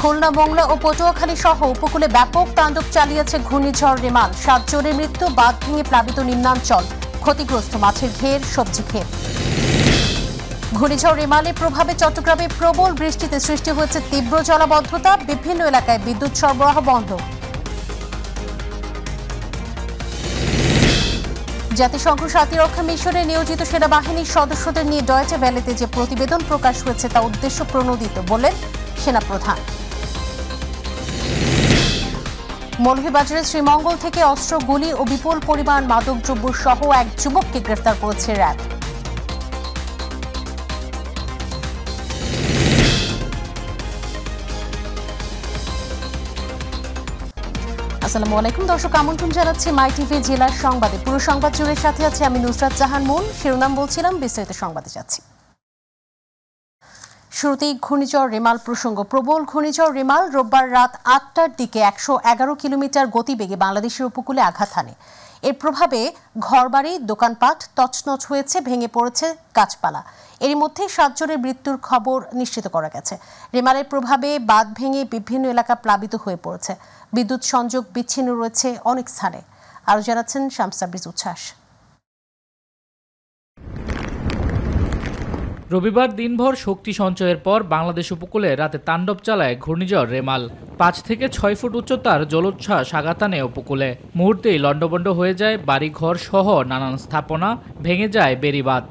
খুলনা, মোংলা ও পটুয়াখালী সহ উপকূলে ব্যাপক তাণ্ডব চালিয়েছে ঘূর্ণিঝড় রেমাল। 7 জনের মৃত্যু, বাঁধ ভেঙে প্লাবিত নিম্নাঞ্চল, ক্ষতিগ্রস্ত মাছের ঘের, সবজি ক্ষেত। ঘূর্ণিঝড় রেমালের প্রভাবে চট্টগ্রামে প্রবল বৃষ্টিতে সৃষ্টি হয়েছে তীব্র জলাবদ্ধতা, বিভিন্ন এলাকায় বিদ্যুৎ সরবরাহ বন্ধ। জাতিসংঘ শান্তিরক্ষা মিশনে নিয়োজিত সেনাবাহিনীর সদস্যদের নিয়ে ডয়েচে ভ্যালেতে যে প্রতিবেদন প্রকাশ হয়েছে তা উদ্দেশ্য প্রণোদিত বললেন সেনাপ্রধান। মৌলভীবাজারের শ্রীমঙ্গল থেকে অস্ত্র, গুলি ও বিপুল পরিমাণ মাদকদ্রব্য সহ এক যুবককে গ্রেফতার করেছে র্যাব। আসসালামু আলাইকুম দর্শক, আমন্ত্রণ জানাচ্ছি মাই টিভি জেলার সংবাদে। পুরো সংবাদ জুড়ে সাথে আছে আমি নুসরাত জাহান মুন। শিরোনাম বলছিলাম, বিস্তারিত সংবাদে যাচ্ছি। শুরুতেই ঘূর্ণিঝড় রেমাল প্রসঙ্গ। প্রবল ঘূর্ণিঝড় রেমাল রোববার রাত 8টার দিকে 111 কিলোমিটার গতিবেগে বাংলাদেশের উপকূলে আঘাত হানে। এর প্রভাবে ঘরবাড়ি, দোকানপাট তছনছ হয়েছে, ভেঙে পড়েছে গাছপালা। এর মধ্যে 7 জনের মৃত্যুর খবর নিশ্চিত করা গেছে। রেমালের প্রভাবে বাঁধ ভেঙে বিভিন্ন এলাকা প্লাবিত হয়ে পড়েছে। বিদ্যুৎ সংযোগ বিচ্ছিন্ন রয়েছে অনেক স্থানে। আরও জানাচ্ছেন শামসাব্রিজ উচ্ছ্বাস। রবিবার দিনভর শক্তি সঞ্চয়ের পর বাংলাদেশ উপকূলে রাতে তাণ্ডব চালায় ঘূর্ণিঝড় রেমাল। 5 থেকে 6 ফুট উচ্চতার জলোচ্ছ্বাস আঘাত হানে উপকূলে। মুহূর্তেই লণ্ডভণ্ড হয়ে যায় বাড়িঘর সহ নানান স্থাপনা, ভেঙে যায় বেড়িবাঁধ।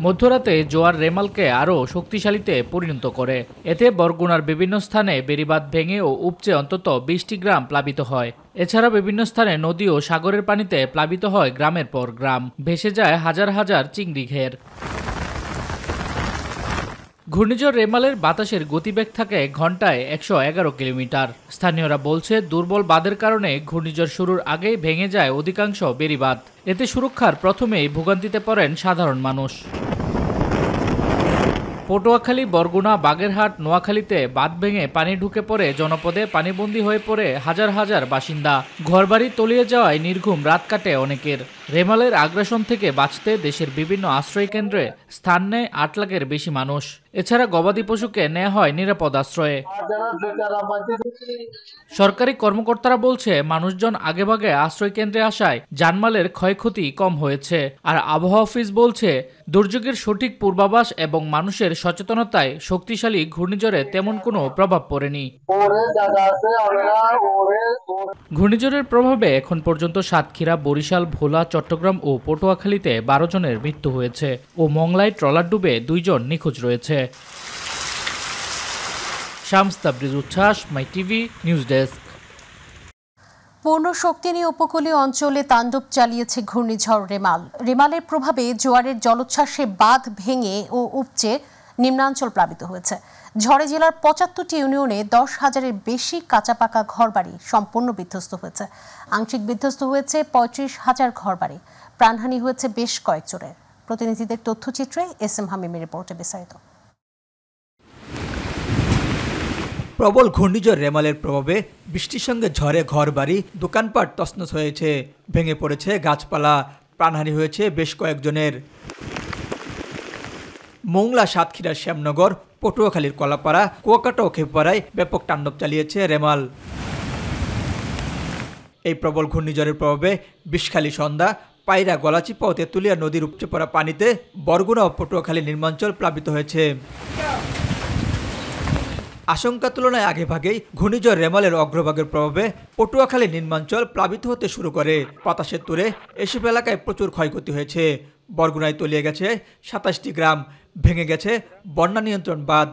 মধ্যরাতে জোয়ার রেমালকে আরও শক্তিশালীতে পরিণত করে। এতে বরগুনার বিভিন্ন স্থানে বেড়িবাঁধ ভেঙে ও উপচে অন্তত 20টি গ্রাম প্লাবিত হয়। এছাড়া বিভিন্ন স্থানে নদী ও সাগরের পানিতে প্লাবিত হয় গ্রামের পর গ্রাম, ভেসে যায় হাজার হাজার চিংড়ি ঘের। ঘূর্ণিঝড় রেমালের বাতাসের গতিবেগ থাকে ঘন্টায় 111 কিলোমিটার। স্থানীয়রা বলছে, দুর্বল বাঁধের কারণে ঘূর্ণিঝড় শুরুর আগেই ভেঙে যায় অধিকাংশ বেড়িবাঁধ। এতে সুরক্ষার প্রথমেই ভোগান্তিতে পড়েন সাধারণ মানুষ। পটুয়াখালী, বরগুনা, বাগেরহাট, নোয়াখালীতে বাঁধ ভেঙে পানি ঢুকে পড়ে জনপদে পানিবন্দী হয়ে পড়ে হাজার হাজার বাসিন্দা। ঘরবাড়ি তলিয়ে যাওয়ায় নির্ঘুম রাত কাটে অনেকের। রেমালের আগ্রাসন থেকে বাঁচতে দেশের বিভিন্ন আশ্রয় কেন্দ্রে স্থান নেয় 8 লাখের বেশি মানুষ। এছাড়া গবাদি পশুকে নেওয়া হয় নিরাপদ আশ্রয়ে। সরকারি কর্মকর্তারা বলছে, মানুষজন আগেভাগে আশ্রয় কেন্দ্রে আসায় জানমালের ক্ষয়ক্ষতি কম হয়েছে। আর আবহাওয়া অফিস বলছে, দুর্যোগের সঠিক পূর্বাভাস এবং মানুষের সচেতনতায় শক্তিশালী ঘূর্ণিঝড়ে তেমন কোনো প্রভাব পড়েনি। ঘূর্ণিঝড়ের প্রভাবে এখন পর্যন্ত সাতক্ষীরা, বরিশাল, ভোলা, চট্টগ্রাম ও পটুয়াখালীতে 12 জনের মৃত্যু হয়েছে ও মংলায় ট্রলার ডুবে 2 জন নিখোঁজ রয়েছে। শামসাব্রিজ উচ্ছ্বাস, মাই টিভি নিউজ ডেস্ক। পূর্ণ শক্তি নিয়ে উপকূলীয় অঞ্চলে তাণ্ডব চালিয়েছে ঘূর্ণিঝড় রেমাল। রেমালের প্রভাবে জোয়ারের জলোচ্ছ্বাসে বাঁধ ভেঙে ও উপচে নিম্নাঞ্চল প্লাবিত হয়েছে। ঝড়ে জেলার 75টি ইউনিয়নে 10,000-এর বেশি কাঁচা পাকা ঘরবাড়ি সম্পূর্ণ বিধ্বস্ত হয়েছে। আংশিক বিধ্বস্ত হয়েছে 35,000 ঘরবাড়ি। প্রাণহানি হয়েছে বেশ কয়েক জনের। প্রতিনিধিদের তথ্যচিত্রে এস এম হামিমের রিপোর্টে বিস্তারিত। প্রবল ঘূর্ণিঝড় রেমালের প্রভাবে বৃষ্টির সঙ্গে ঝড়ে ঘরবাড়ি, দোকানপাট তছনছ হয়েছে, ভেঙে পড়েছে গাছপালা, প্রাণহানি হয়েছে বেশ কয়েকজনের। মোংলা, সাতক্ষীরার শ্যামনগর, পটুয়াখালীর কলাপাড়া, কুয়াকাটা ও খেপুপাড়ায় ব্যাপক তাণ্ডব চালিয়েছে রেমাল। এই প্রবল ঘূর্ণিঝড়ের প্রভাবে বিষখালী, সন্ধ্যা, পায়রা, গলাচিপা ও তেঁতুলিয়া নদীর উপচে পড়া পানিতে বরগুনা ও পটুয়াখালীর নিম্নাঞ্চল প্লাবিত হয়েছে। আশঙ্কা তুলনায় আগেভাগেই ঘূর্ণিঝড় রেমালের অগ্রভাগের প্রভাবে পটুয়াখালীর নিম্নাঞ্চল প্লাবিত হতে শুরু করে। বাতাসের তোড়ে এসব এলাকায় প্রচুর ক্ষয়ক্ষতি হয়েছে। বরগুনায় তলিয়ে গেছে 27টি গ্রাম, ভেঙে গেছে বন্যা নিয়ন্ত্রণ বাঁধ।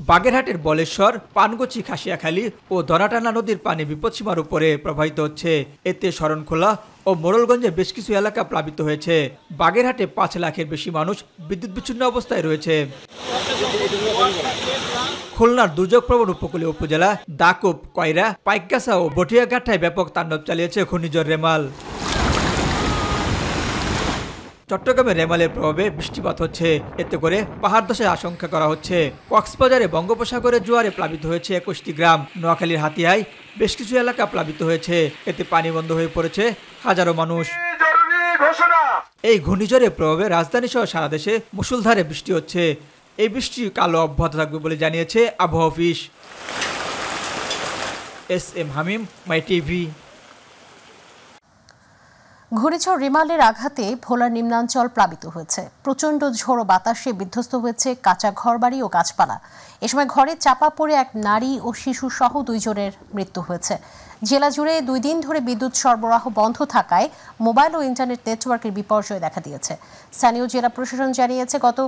বাগেরহাটের বলেশ্বর, পানগছি, খাসিয়াখালী ও ধরাটানা নদীর পানি বিপদসীমার উপরে প্রবাহিত হচ্ছে। এতে শরণখোলা ও মোড়লগঞ্জে বেশ কিছু এলাকা প্লাবিত হয়েছে। বাগেরহাটে 5 লাখের বেশি মানুষ বিদ্যুৎ বিচ্ছিন্ন অবস্থায় রয়েছে। খুলনার দুর্যোগপ্রবণ উপকূলীয় উপজেলা দাকুব, কয়রা, পাইকগাছা ও বটিয়াঘাটায় ব্যাপক তাণ্ডব চালিয়েছে ঘূর্ণিঝড় রেমাল। চট্টগ্রামে রেমালের প্রভাবে বৃষ্টিপাত হচ্ছে, এতে করে পাহাড় ধসের আশঙ্কা করা হচ্ছে। কক্সবাজারে বঙ্গোপসাগরের জোয়ারে প্লাবিত হয়েছে 21টি গ্রাম। নোয়াখালীর হাতিয়ায় বেশ কিছু এলাকা প্লাবিত হয়েছে, এতে পানি বন্ধ হয়ে পড়েছে হাজারো মানুষ। এই ঘূর্ণিঝড়ের প্রভাবে রাজধানী সহ সারা দেশে মুষলধারে বৃষ্টি হচ্ছে। এই বৃষ্টি কালো অব্যাহত থাকবে বলে জানিয়েছে আবহাওয়া অফিস। SM হামিম, মাই টিভি। ঘূর্ণিঝড় রিমালের আঘাতে ভোলার নিম্নাঞ্চল প্লাবিত হয়েছে। প্রচণ্ড ঝোড়ো বাতাসে বিধ্বস্ত হয়েছে কাঁচা ঘরবাড়ি ও গাছপালা। এ সময় ঘরে চাপা পড়ে এক নারী ও শিশু সহ 2 জনের মৃত্যু হয়েছে। জেলা জুড়ে 2 দিন ধরে বিদ্যুৎ সরবরাহ বন্ধ থাকায় মোবাইল ও ইন্টারনেট নেটওয়ার্কের বিপর্যয় দেখা দিয়েছে। স্থানীয় জেলা প্রশাসন জানিয়েছে, গত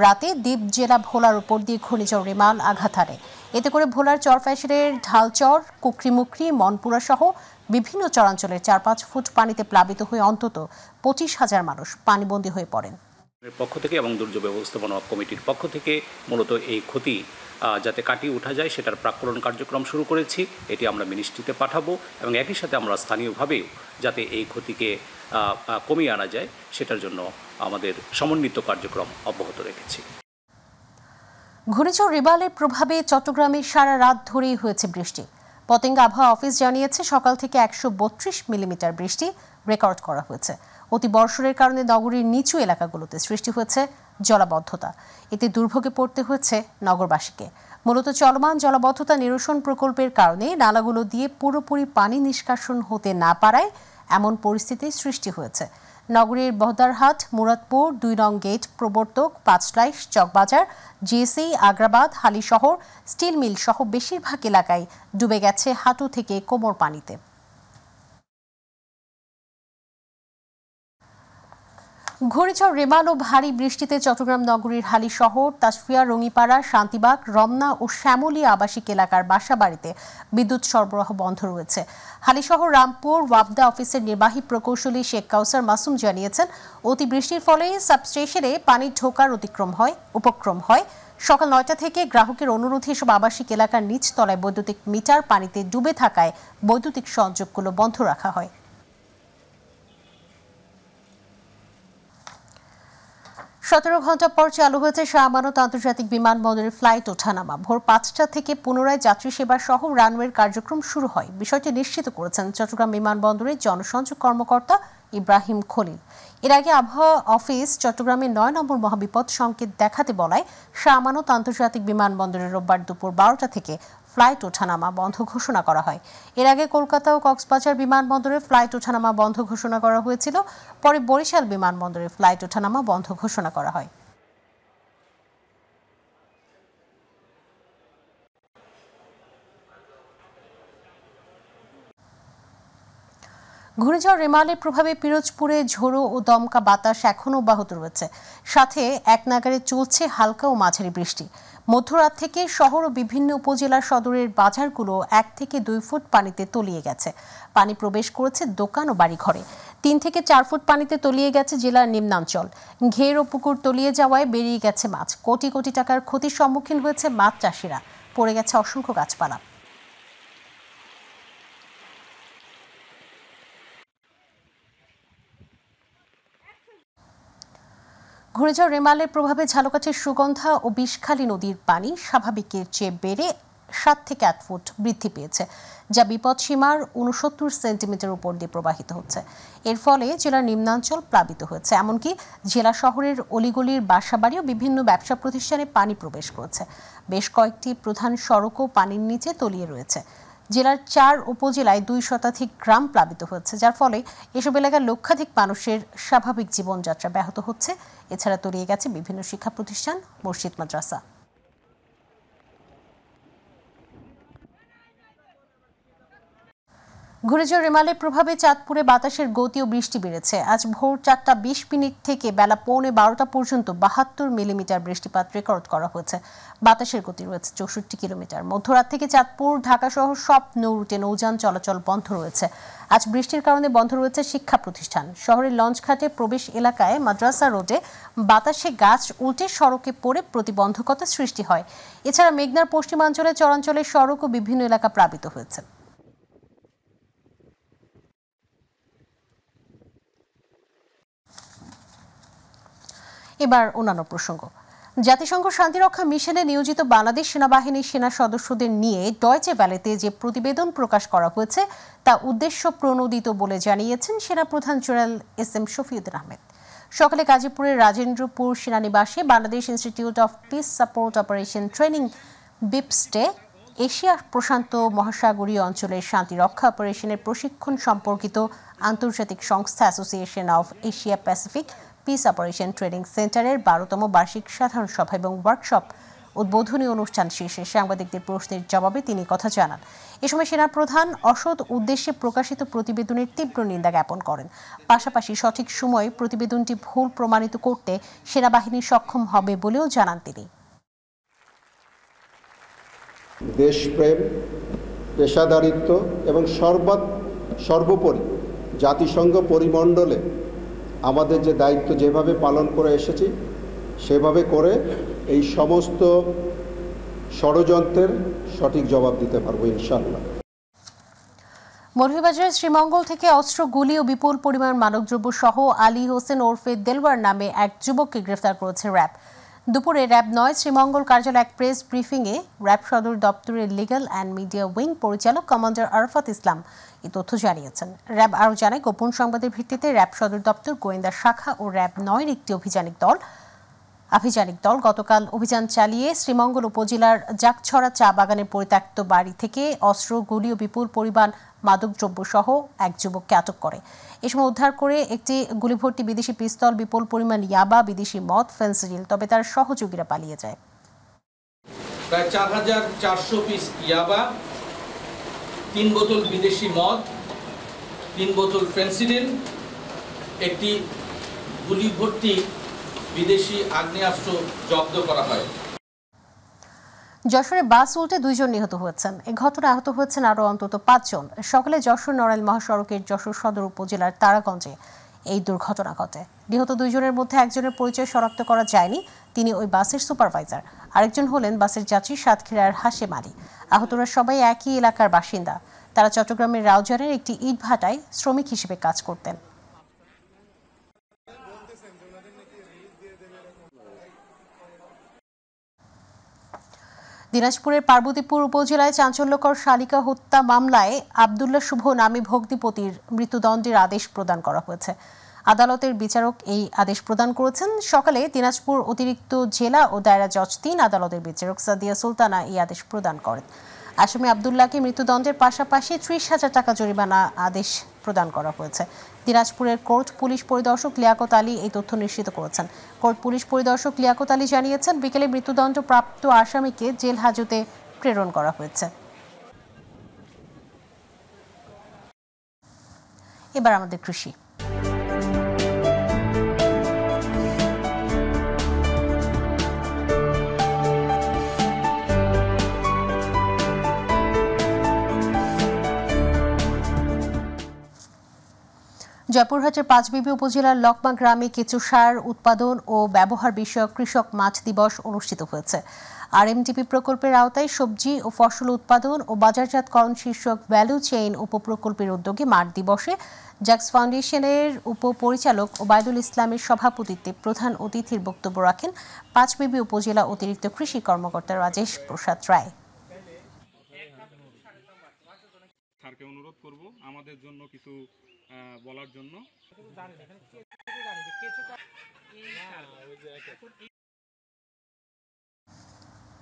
রাতে দ্বীপ জেলা ভোলার উপর দিয়ে ঘূর্ণিঝড় রিমাল আঘাত হানে। এতে করে ভোলার চরফ্যাশনের ঢালচর, কুকরিমুকরি, মনপুরা সহ বিভিন্ন চরাঞ্চলের 4-5 ফুট পানিতে প্লাবিত হয়ে অন্তত 25,000 মানুষ পানিবন্দী হয়ে পড়েন। পক্ষ থেকে এবং দুর্যোগ ব্যবস্থাপনা কমিটির পক্ষ থেকে মূলত এই ক্ষতি যাতে কাটিয়ে ওঠা যায় সেটার প্রাক্কলন কার্যক্রম শুরু করেছি। এটি আমরা মিনিস্ট্রিতে পাঠাবো এবং একই সাথে আমরা স্থানীয়ভাবেও যাতে এই ক্ষতিকে কমিয়ে আনা যায় সেটার জন্য আমাদের সমন্বিত কার্যক্রম অব্যাহত রেখেছি। ঘূর্ণিঝড় রিমালের প্রভাবে চট্টগ্রামে সারা রাত ধরেই হয়েছে বৃষ্টি। পতেঙ্গা আবহাওয়া অফিস জানিয়েছে, সকাল থেকে 132 মিলিমিটার বৃষ্টি রেকর্ড করা হয়েছে। অতি বর্ষণের কারণে নগরীর নিচু এলাকাগুলোতে সৃষ্টি হয়েছে জলাবদ্ধতা। এতে দুর্ভোগে পড়তে হয়েছে নগরবাসীকে। মূলত চলমান জলাবদ্ধতা নিরসন প্রকল্পের কারণে নালাগুলো দিয়ে পুরোপুরি পানি নিষ্কাশন হতে না পারায় এমন পরিস্থিতির সৃষ্টি হয়েছে। নগরীর বহদ্দারহাট, মুরাদপুর, 2 নং gate, Probartak, Panchlaish, Chawkbazar, GEC, Agrabad, Halishahar, steel mill সহ বেশিরভাগ এলাকায় ডুবে গেছে হাঁটু থেকে কোমর পানিতে। ঘূর্ণিঝড় রিমাল ও ভারী বৃষ্টিতে চট্টগ্রাম নগরীর হালিশহর, তাসফিয়া, রঙিপাড়া, শান্তিবাগ, রমনা ও শ্যামলী আবাসিক এলাকার বাসাবাড়িতে বিদ্যুৎ সরবরাহ বন্ধ রয়েছে। হালিশহর রামপুর ওয়াবদা অফিসের নির্বাহী প্রকৌশলী শেখ কাউসার মাসুম জানিয়েছেন, অতি বৃষ্টির ফলে সাবস্টেশনে পানি ঢোকার উপক্রম হয়। সকাল 9টা থেকে গ্রাহকের অনুরোধে এসব আবাসিক এলাকার নিচ তলায় বৈদ্যুতিক মিটার পানিতে ডুবে থাকায় বৈদ্যুতিক সংযোগগুলো বন্ধ রাখা হয়। 17 ঘন্টা পর চালু হয়েছে শাহ আমানত আন্তর্জাতিক বিমানবন্দরের ফ্লাইট ওঠানামা। ভোর 5টা থেকে পুনরায় যাত্রী সেবা সহ রানওয়ের কার্যক্রম শুরু হয়। বিষয়টি নিশ্চিত করেছেন চট্টগ্রাম বিমানবন্দরের জনসংযোগ কর্মকর্তা ইব্রাহিম খলিল। এর আগে আবহাওয়া অফিস চট্টগ্রামের 9 নম্বর মহাবিপদ সংকেত দেখাতে বলায় শাহ আমানত আন্তর্জাতিক বিমানবন্দরে রোববার দুপুর 12টা থেকে ফ্লাইট ওঠানামা বন্ধ ঘোষণা করা হয়। এর আগে কলকাতা ও কক্সবাজার বিমানবন্দরে ফ্লাইট ওঠানামা বন্ধ ঘোষণা করা হয়েছিল। পরে বরিশাল বিমানবন্দরে ফ্লাইট ওঠানামা বন্ধ ঘোষণা করা হয়। ঘূর্ণিঝড় রিমালের প্রভাবে পিরোজপুরে ঝোড়ো ও দমকা বাতাস এখনও অব্যাহত রয়েছে। সাথে এক নাগাড়ে চলছে হালকা ও মাঝারি বৃষ্টি। মধ্যরাত থেকে শহর ও বিভিন্ন উপজেলার সদরের বাজারগুলো 1 থেকে 2 ফুট পানিতে তলিয়ে গেছে। পানি প্রবেশ করেছে দোকান ও বাড়িঘরে। 3 থেকে 4 ফুট পানিতে তলিয়ে গেছে জেলার নিম্নাঞ্চল। ঘের ও পুকুর তলিয়ে যাওয়ায় বেরিয়ে গেছে মাছ। কোটি কোটি টাকার ক্ষতির সম্মুখীন হয়েছে মাছ চাষিরা। পড়ে গেছে অসংখ্য গাছপালা। ঘূর্ণিঝড় রিমালের প্রভাবে ঝালকাঠির সুগন্ধা ও বিষখালী নদীর পানি স্বাভাবিকের চেয়ে বেড়ে 7 থেকে 8 ফুট বৃদ্ধি পেয়েছে, যা বিপদসীমার 69 সেন্টিমিটার উপর দিয়ে প্রবাহিত হচ্ছে। এর ফলে জেলার নিম্নাঞ্চল প্লাবিত হয়েছে। এমনকি জেলা শহরের অলিগলির বাসাবাড়ি ও বিভিন্ন ব্যবসা প্রতিষ্ঠানে পানি প্রবেশ করেছে। বেশ কয়েকটি প্রধান সড়কও পানির নিচে তলিয়ে রয়েছে। জেলার 4 উপজেলায় 2 শতাধিক গ্রাম প্লাবিত হচ্ছে, যার ফলে এসব এলাকার লক্ষাধিক মানুষের স্বাভাবিক জীবনযাত্রা ব্যাহত হচ্ছে। এছাড়া তলিয়ে গেছে বিভিন্ন শিক্ষা প্রতিষ্ঠান, মসজিদ, মাদ্রাসা। ঘূর্ণিঝড় রিমালের প্রভাবে চাঁদপুরে বাতাসের গতি ও বৃষ্টি বেড়েছে। আজ ভোর 4:20 থেকে বেলা 11:15 পর্যন্ত 72 মিলিমিটার বৃষ্টিপাত রেকর্ড করা হয়েছে। বাতাসের গতি রয়েছে 64 কিলোমিটার। মধ্যরাত থেকে চাঁদপুর, ঢাকা সহ সব নৌরুটে নৌযান চলাচল বন্ধ রয়েছে। আজ বৃষ্টির কারণে বন্ধ রয়েছে শিক্ষা প্রতিষ্ঠান। শহরের লঞ্চঘাটে প্রবেশ এলাকায় মাদ্রাসা রোডে বাতাসে গাছ উল্টে সড়কে পড়ে প্রতিবন্ধকতা সৃষ্টি হয়। এছাড়া মেঘনার পশ্চিমাঞ্চলে চরাঞ্চলের সড়ক ও বিভিন্ন এলাকা প্লাবিত হয়েছে। এবার অন্যান্য প্রসঙ্গ। জাতিসংঘ শান্তিরক্ষা মিশনে নিয়োজিত বাংলাদেশ সেনাবাহিনীর সেনা সদস্যদের নিয়ে ডয়চে ভ্যালেতে যে প্রতিবেদন প্রকাশ করা হয়েছে তা উদ্দেশ্য প্রণোদিত বলে জানিয়েছেন সেনাপ্রধান জেনারেল SM শফিউদ্দিন আহমেদ। সকালে গাজীপুরের রাজেন্দ্রপুর সেনানিবাসে Bangladesh Institute of Peace Support Operation Training বিপস্টে এশিয়া প্রশান্ত মহাসাগরীয় অঞ্চলের শান্তি রক্ষা অপারেশনের প্রশিক্ষণ সম্পর্কিত আন্তর্জাতিক সংস্থা Association of Asia Pacific Peace Operation Training সেন্টারের 12তম বার্ষিক সাধারণ সভা এবং ওয়ার্কশপ উদ্বোধনী অনুষ্ঠান শেষে সাংবাদিকদের প্রশ্নের জবাবে তিনি কথা জানান। এ সময় সেনাপ্রধান অসৎ উদ্দেশ্যে প্রকাশিত প্রতিবেদনের তীব্র নিন্দা জ্ঞাপন করেন। পাশাপাশি সঠিক সময়ে প্রতিবেদনটি ভুল প্রমাণিত করতে সেনাবাহিনী সক্ষম হবে বলেও জানান তিনি। দেশপ্রেম, পেশাদারিত্ব এবং সর্বোপরি জাতিসংঘ পরিমণ্ডলে আমাদের যে দায়িত্ব যেভাবে পালন করে এসেছি সেভাবে করে এই সমস্ত ষড়যন্ত্রের সঠিক জবাব দিতে পারবো ইনশাআল্লাহ। মৌলভীবাজারের শ্রীমঙ্গল থেকে অস্ত্র, গুলি ও বিপুল পরিমাণ মাদকদ্রব্য সহ আলী হোসেন ওরফে দেলওয়ার নামে এক যুবককে গ্রেফতার করেছে র্যাব। দুপুরে র্যাব 9 শ্রীমঙ্গল কার্যালয় এক প্রেস ব্রিফিংয়ে র্যাব সদর দপ্তরের লিগ্যাল অ্যান্ড মিডিয়া উইং পরিচালক কমান্ডার আরাফাত ইসলাম এই তথ্য জানিয়েছেন। র্যাব আরও জানায়, গোপন সংবাদের ভিত্তিতে র্যাব সদর দপ্তর, গোয়েন্দা শাখা ও র্যাব 9-এর একটি আভিযানিক দল গতকাল অভিযান চালিয়ে শ্রীমঙ্গল উপজেলার জাকছড়া চা বাগানের পরিত্যক্ত বাড়ি থেকে অস্ত্র, গুলি ও বিপুল পরিমাণ মাদকদ্রব্য সহ এক যুবককে আটক করে। এ সময় উদ্ধার করে একটি গুলিভর্তি বিদেশি পিস্তল, বিপুল পরিমাণ ইয়াবা, বিদেশি মদ, ফেন্সিডিল। তবে তার সহযোগীরা পালিয়ে যায়। প্রায় 4400 পিস ইয়াবা, 3 বোতল বিদেশি মদ, 3 বোতল ফেন্সিডিল, একটি গুলিভর্তি বিদেশি আগ্নেয়াস্ত্র জব্দ করা হয়। যশোরে বাস উল্টে 2 জন নিহত হয়েছেন। এ ঘটনায় আহত হয়েছেন আরও অন্তত 5 জন। সকালে যশোর নড়াইল মহাসড়কের যশোর সদর উপজেলার তারাগঞ্জে এই দুর্ঘটনা ঘটে। নিহত 2 জনের মধ্যে একজনের পরিচয় শনাক্ত করা যায়নি, তিনি ওই বাসের সুপারভাইজার। আরেকজন হলেন বাসের যাত্রী সাতক্ষীরার হাশেম আলী। আহতরা সবাই একই এলাকার বাসিন্দা। তারা চট্টগ্রামের রাউজানের একটি ইট ভাটায় শ্রমিক হিসেবে কাজ করতেন। দিনাজপুরের পার্বতীপুর উপজেলায় চাঞ্চল্যকর শালিকা হত্যা মামলায় আব্দুল্লাহ শুভ নামী ভগ্নিপতির মৃত্যুদণ্ডের আদেশ প্রদান করা হয়েছে। আদালতের বিচারক এই আদেশ প্রদান করেছেন। সকালে দিনাজপুর অতিরিক্ত জেলা ও দায়রা জজ 3 আদালতের বিচারক সাদিয়া সুলতানা এই আদেশ প্রদান করেন। আসামি আব্দুল্লাহকে মৃত্যুদণ্ডের পাশাপাশি 30,000 টাকা জরিমানা আদেশ প্রদান করা হয়েছে। দিনাজপুরের কোর্ট পুলিশ পরিদর্শক লিয়াকত আলী এই তথ্য নিশ্চিত করেছেন। কোর্ট পুলিশ পরিদর্শক লিয়াকত আলী জানিয়েছেন, বিকেলে মৃত্যুদণ্ড প্রাপ্ত আসামিকে জেল হাজতে প্রেরণ করা হয়েছে। এবার আমাদের কৃষি। জয়পুরহাটের পাঁচবিবি উপজেলার লকমা গ্রামে কেঁচো সার উৎপাদন ও ব্যবহার বিষয়ক কৃষক মাঠ দিবস অনুষ্ঠিত হয়েছে। আরএমডিপি প্রকল্পের আওতায় সবজি ও ফসল উৎপাদন ও বাজারজাতকরণ শীর্ষক ভ্যালু চেইন উপপ্রকল্পের উদ্যোগে মাঠ দিবসে জ্যাক্স ফাউন্ডেশনের উপপরিচালক ওবায়দুল ইসলামের সভাপতিত্বে প্রধান অতিথির বক্তব্য রাখেন পাঁচবিবি উপজেলা অতিরিক্ত কৃষি কর্মকর্তা রাজেশ প্রসাদ রায়। স্যারকে অনুরোধ করব আমাদের জন্য কিছু বলার জন্য।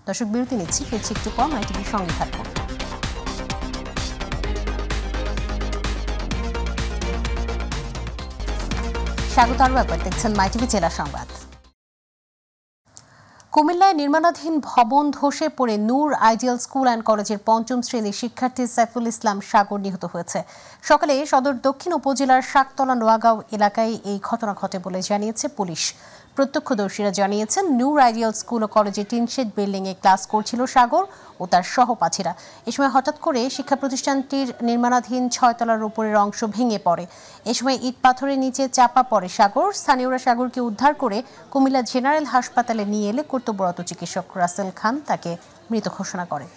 দর্শক, বিরতি নিচ্ছি, ফিরছি একটু পর। মাইটিভির সঙ্গে থাকুন। স্বাগত আরও একবার, দেখছেন মাইটিভি জেলা সংবাদ। কুমিল্লায় নির্মাণাধীন ভবন ধসে পড়ে নূর আইডিয়াল স্কুল অ্যান্ড কলেজের 5ম শ্রেণীর শিক্ষার্থী সাইফুল ইসলাম সাগর নিহত হয়েছে। সকালে সদর দক্ষিণ উপজেলার শাকতলা নোয়াগাঁও এলাকায় এই ঘটনা ঘটে বলে জানিয়েছে পুলিশ। প্রত্যক্ষদর্শীরা জানিয়েছেন, নূর আইডিয়াল স্কুল ও কলেজে টিনশেড বিল্ডিংয়ে ক্লাস করছিল সাগর ও তার সহপাঠীরা। এ সময় হঠাৎ করে শিক্ষা প্রতিষ্ঠানটির নির্মাণাধীন 6 তলার উপরের অংশ ভেঙে পড়ে। এ সময় ইট পাথরের নিচে চাপা পড়ে সাগর। স্থানীয়রা সাগরকে উদ্ধার করে কুমিল্লা জেনারেল হাসপাতালে নিয়ে এলে কর্তব্যরত চিকিৎসক রাসেল খান তাকে মৃত ঘোষণা করেন।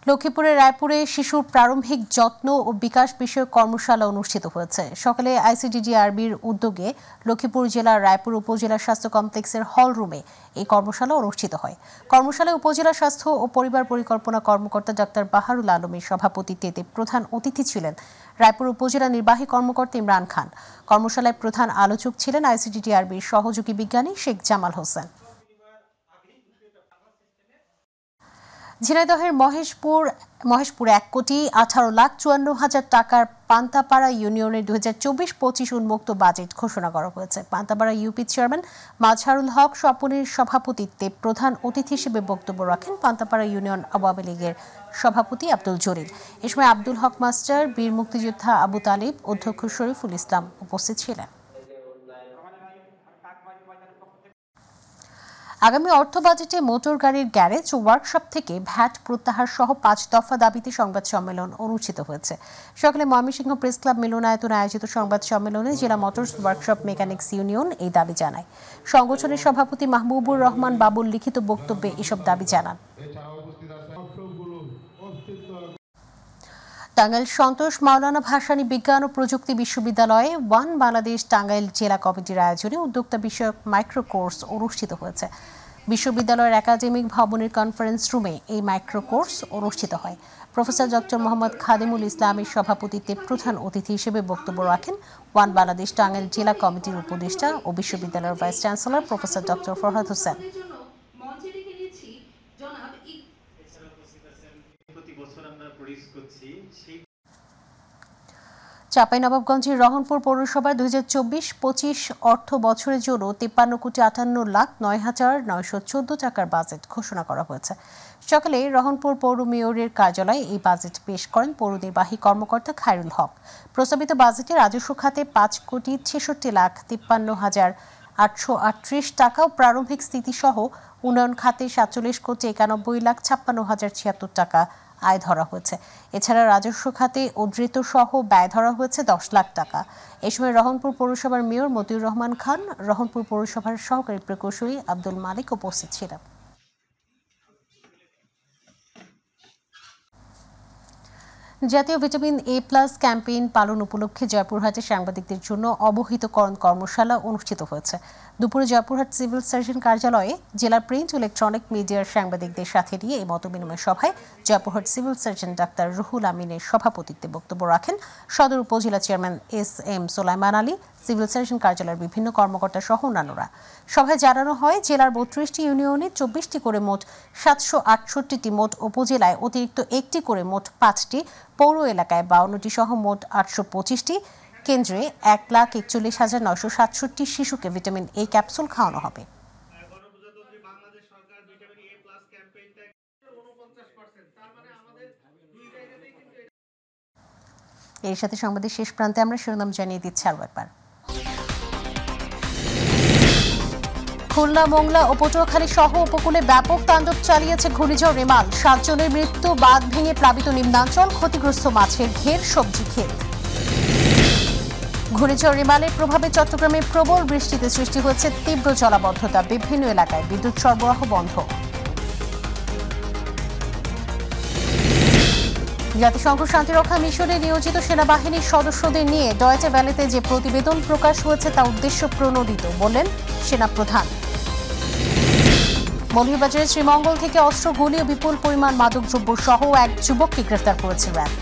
লক্ষ্মীপুরের রায়পুরে শিশুর প্রারম্ভিক যত্ন ও বিকাশ বিষয়ক কর্মশালা অনুষ্ঠিত হয়েছে। সকালে আইসিডিডিআরবির উদ্যোগে লক্ষ্মীপুর জেলার রায়পুর উপজেলা স্বাস্থ্য কমপ্লেক্সের হল রুমে এই কর্মশালা অনুষ্ঠিত হয়। কর্মশালায় উপজেলা স্বাস্থ্য ও পরিবার পরিকল্পনা কর্মকর্তা ডাক্তার বাহারুল আলমের সভাপতিত্বে প্রধান অতিথি ছিলেন রায়পুর উপজেলা নির্বাহী কর্মকর্তা ইমরান খান। কর্মশালায় প্রধান আলোচক ছিলেন আইসিডিডিআরবির সহযোগী বিজ্ঞানী শেখ জামাল হোসেন। ঝিনাইদহের মহেশপুর 1,18,54,000 টাকার পান্তাপাড়া ইউনিয়নের 2024-25 উন্মুক্ত বাজেট ঘোষণা করা হয়েছে। পান্তাপাড়া ইউপি চেয়ারম্যান মাজহারুল হক স্বপনের সভাপতিত্বে প্রধান অতিথি হিসেবে বক্তব্য রাখেন পান্তাপাড়া ইউনিয়ন আওয়ামী লীগের সভাপতি আব্দুল জলিল। এ সময় আব্দুল হক মাস্টার, বীর মুক্তিযোদ্ধা আবু তালিব, অধ্যক্ষ শরীফুল ইসলাম উপস্থিত ছিলেন। আগামী অর্থ বাজেটে মোটর গাড়ির গ্যারেজ ও ওয়ার্কশপ থেকে ভ্যাট প্রত্যাহার সহ 5 দফা দাবিতে সংবাদ সম্মেলন অনুষ্ঠিত হয়েছে। সকালে ময়মনসিংহ প্রেস ক্লাব মিলনায়তনে আয়োজিত সংবাদ সম্মেলনে জেলা মোটরস ওয়ার্কশপ মেকানিক্স ইউনিয়ন এই দাবি জানায়। সংগঠনের সভাপতি মাহবুবুর রহমান বাবুল লিখিত বক্তব্যে এসব দাবি জানান। টাঙ্গাইল সন্তোষ মাওলানা ভাসানী বিজ্ঞান ও প্রযুক্তি বিশ্ববিদ্যালয়ে ওয়ান বাংলাদেশ টাঙ্গাইল জেলা কমিটির আয়োজনে উদ্যোক্তা বিষয়ক মাইক্রো কোর্স অনুষ্ঠিত হয়েছে। বিশ্ববিদ্যালয়ের একাডেমিক ভবনের কনফারেন্স রুমে এই মাইক্রো কোর্স অনুষ্ঠিত হয়। প্রফেসর ডক্টর মোহাম্মদ খাদিমুল ইসলামের সভাপতিত্বে প্রধান অতিথি হিসেবে বক্তব্য রাখেন ওয়ান বাংলাদেশ টাঙ্গাইল জেলা কমিটির উপদেষ্টা ও বিশ্ববিদ্যালয়ের vice chancellor professor doctor Farhad Hossain. চাঁপাইনবাবগঞ্জের রহনপুর পৌরসভার 2024-25 অর্থ বছরের জন্য 53,58,09,914 টাকার বাজেট ঘোষণা করা হয়েছে। সকালে রহনপুর পৌর মেয়রের কার্যালয়ে এই বাজেট পেশ করেন পৌর নির্বাহী কর্মকর্তা খায়রুল হক। প্রস্তাবিত বাজেটে রাজস্ব খাতে 5,66,53,838 টাকা ও প্রারম্ভিক স্থিতিসহ উন্নয়ন খাতে 47,91,56,076 টাকা আয় ধরা হয়েছে। এছাড়া রাজস্ব খাতে উদ্ধৃত সহ ব্যয় ধরা হয়েছে 10 লাখ টাকা। এ সময় রহনপুর পৌরসভার মেয়র মতিউর রহমান খান, রহনপুর পৌরসভার সহকারী প্রকৌশলী আব্দুল মালিক উপস্থিত ছিলেন। জাতীয় ভিটামিন A+ ক্যাম্পেইন পালন উপলক্ষে জয়পুরহাটে সাংবাদিকদের জন্য অবহিতকরণ কর্মশালা অনুষ্ঠিত হয়েছে। দুপুরে জয়পুরহাট সিভিল সার্জন কার্যালয়ে জেলার প্রিন্ট ও ইলেকট্রনিক মিডিয়ার সাংবাদিকদের সাথে নিয়ে এই মতবিনিময় সভায় Joypurhat civil surgeon doctor Ruhul আমিনের সভাপতিত্বে বক্তব্য রাখেন সদর উপজেলা চেয়ারম্যান SM সোলাইমান আলী, সিভিল সার্জন কার্যালয়ের বিভিন্ন কর্মকর্তা সহ অন্যান্যরা। সভায় জানানো হয় জেলার 32টি ইউনিয়নে 24টি করে মোট 768টি, মোট উপজেলায় অতিরিক্ত 1টি করে মোট 5টি, পৌর এলাকায় 52টি সহ মোট 825টি কেন্দ্রে 1,41,967 শিশুকে ভিটামিন A ক্যাপসুল খাওয়ানো হবে। এর সাথে সংবাদের শেষ প্রান্তে আমরা শিরোনাম জানিয়ে দিচ্ছি আরও একবার। খুলনা, মোংলা ও পটুয়াখালী সহ উপকূলে ব্যাপক তাণ্ডব চালিয়েছে ঘূর্ণিঝড় রেমাল। 7 জনের মৃত্যু, বাঁধ ভেঙে প্লাবিত নিম্নাঞ্চল, ক্ষতিগ্রস্ত মাছের ঘের, সবজি ক্ষেত। ঘূর্ণিঝড় রেমালের প্রভাবে চট্টগ্রামে প্রবল বৃষ্টিতে সৃষ্টি হয়েছে তীব্র জলাবদ্ধতা, বিভিন্ন এলাকায় বিদ্যুৎ সরবরাহ বন্ধ। জাতিসংঘ শান্তিরক্ষা মিশনে নিয়োজিত সেনাবাহিনীর সদস্যদের নিয়ে ডয়েচে ভ্যালেতে যে প্রতিবেদন প্রকাশ হয়েছে তা উদ্দেশ্য প্রণোদিত বললেন সেনাপ্রধান। মৌলভীবাজারের শ্রীমঙ্গল থেকে অস্ত্র, গুলি ও বিপুল পরিমাণ মাদকদ্রব্য সহ এক যুবককে গ্রেফতার করেছে র্যাব।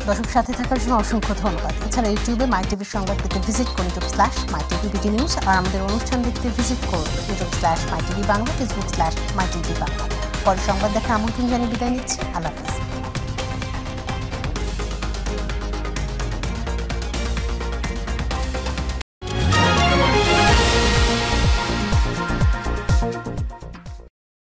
দর্শক, সাথে থাকার জন্য অসংখ্য ধন্যবাদ। এছাড়া ইউটিউবে মাই টিভির সংবাদ পেতে ভিজিট করুন youtube/mytvbd নিউজ, আর আমাদের অনুষ্ঠান দেখতে ভিজিট করুন youtube/mytvবাংলা, facebook/mytvবাংলা। পরে সংবাদ দেখার আমন্ত্রণ জানিয়ে বিদায় নিচ্ছি। আল্লাহ হাফেজ।